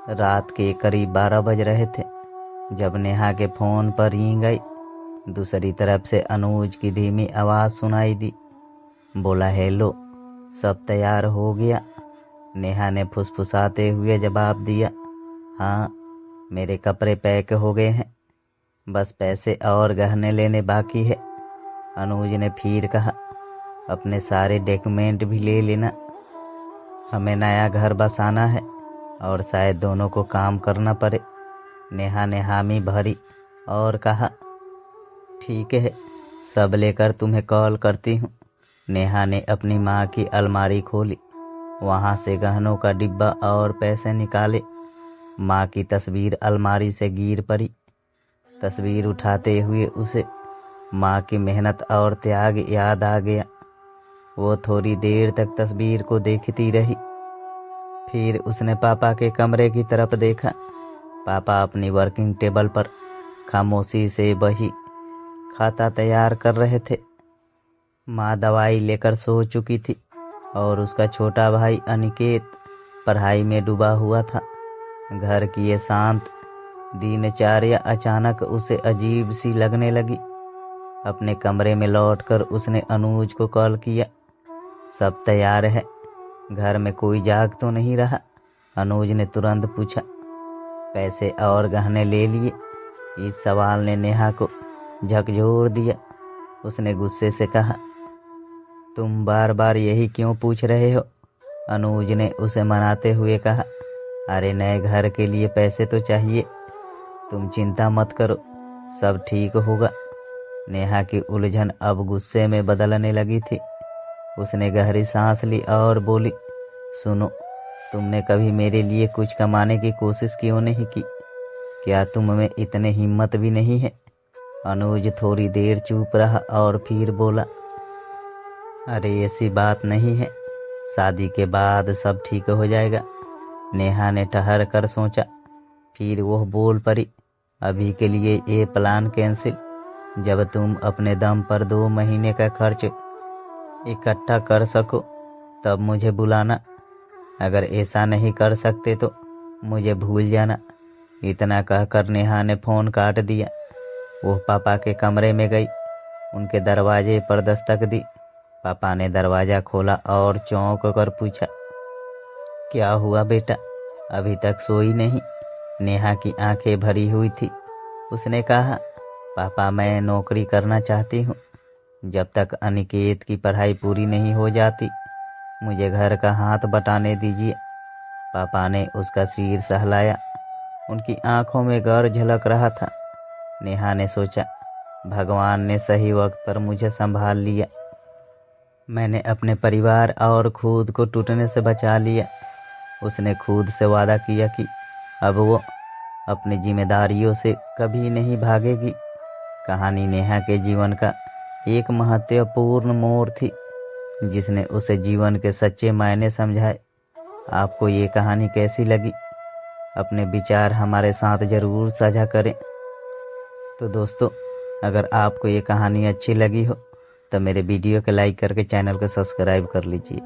रात के करीब 12 बज रहे थे जब नेहा के फोन पर रिंग आई। दूसरी तरफ से अनुज की धीमी आवाज़ सुनाई दी। बोला, हेलो, सब तैयार हो गया? नेहा ने फुसफुसाते हुए जवाब दिया, हाँ, मेरे कपड़े पैक हो गए हैं, बस पैसे और गहने लेने बाकी है। अनुज ने फिर कहा, अपने सारे डॉक्यूमेंट भी ले लेना, हमें नया घर बसाना है और शायद दोनों को काम करना पड़े। नेहा ने हामी भरी और कहा, ठीक है, सब लेकर तुम्हें कॉल करती हूँ। नेहा ने अपनी माँ की अलमारी खोली, वहाँ से गहनों का डिब्बा और पैसे निकाले। माँ की तस्वीर अलमारी से गिर पड़ी। तस्वीर उठाते हुए उसे माँ की मेहनत और त्याग याद आ गया। वो थोड़ी देर तक तस्वीर को देखती रही। फिर उसने पापा के कमरे की तरफ देखा। पापा अपनी वर्किंग टेबल पर खामोशी से बही खाता तैयार कर रहे थे। माँ दवाई लेकर सो चुकी थी और उसका छोटा भाई अनिकेत पढ़ाई में डूबा हुआ था। घर की ये शांत दिनचर्या अचानक उसे अजीब सी लगने लगी। अपने कमरे में लौटकर उसने अनुज को कॉल किया। सब तैयार है, घर में कोई जाग तो नहीं रहा? अनुज ने तुरंत पूछा। पैसे और गहने ले लिए? इस सवाल ने नेहा को झकझोर दिया। उसने गुस्से से कहा, तुम बार बार यही क्यों पूछ रहे हो? अनुज ने उसे मनाते हुए कहा, अरे नए घर के लिए पैसे तो चाहिए, तुम चिंता मत करो, सब ठीक होगा। नेहा की उलझन अब गुस्से में बदलने लगी थी। उसने गहरी सांस ली और बोली, सुनो, तुमने कभी मेरे लिए कुछ कमाने की कोशिश क्यों नहीं की? क्या तुम में इतने हिम्मत भी नहीं है? अनुज थोड़ी देर चुप रहा और फिर बोला, अरे ऐसी बात नहीं है, शादी के बाद सब ठीक हो जाएगा। नेहा ने ठहर कर सोचा, फिर वह बोल पड़ी, अभी के लिए ये प्लान कैंसिल। जब तुम अपने दम पर 2 महीने का खर्च इकट्ठा कर सको तब मुझे बुलाना, अगर ऐसा नहीं कर सकते तो मुझे भूल जाना। इतना कहकर नेहा ने फ़ोन काट दिया। वो पापा के कमरे में गई, उनके दरवाजे पर दस्तक दी। पापा ने दरवाज़ा खोला और चौंक कर पूछा, क्या हुआ बेटा, अभी तक सोई नहीं? नेहा की आंखें भरी हुई थी। उसने कहा, पापा, मैं नौकरी करना चाहती हूँ। जब तक अनिकेत की पढ़ाई पूरी नहीं हो जाती मुझे घर का हाथ बटाने दीजिए। पापा ने उसका सिर सहलाया। उनकी आंखों में गौर झलक रहा था। नेहा ने सोचा, भगवान ने सही वक्त पर मुझे संभाल लिया। मैंने अपने परिवार और खुद को टूटने से बचा लिया। उसने खुद से वादा किया कि अब वो अपनी जिम्मेदारियों से कभी नहीं भागेगी। कहानी नेहा के जीवन का एक महत्वपूर्ण मोड़ थी जिसने उसे जीवन के सच्चे मायने समझाए। आपको ये कहानी कैसी लगी? अपने विचार हमारे साथ ज़रूर साझा करें। तो दोस्तों, अगर आपको ये कहानी अच्छी लगी हो तो मेरे वीडियो को लाइक करके चैनल को सब्सक्राइब कर लीजिए।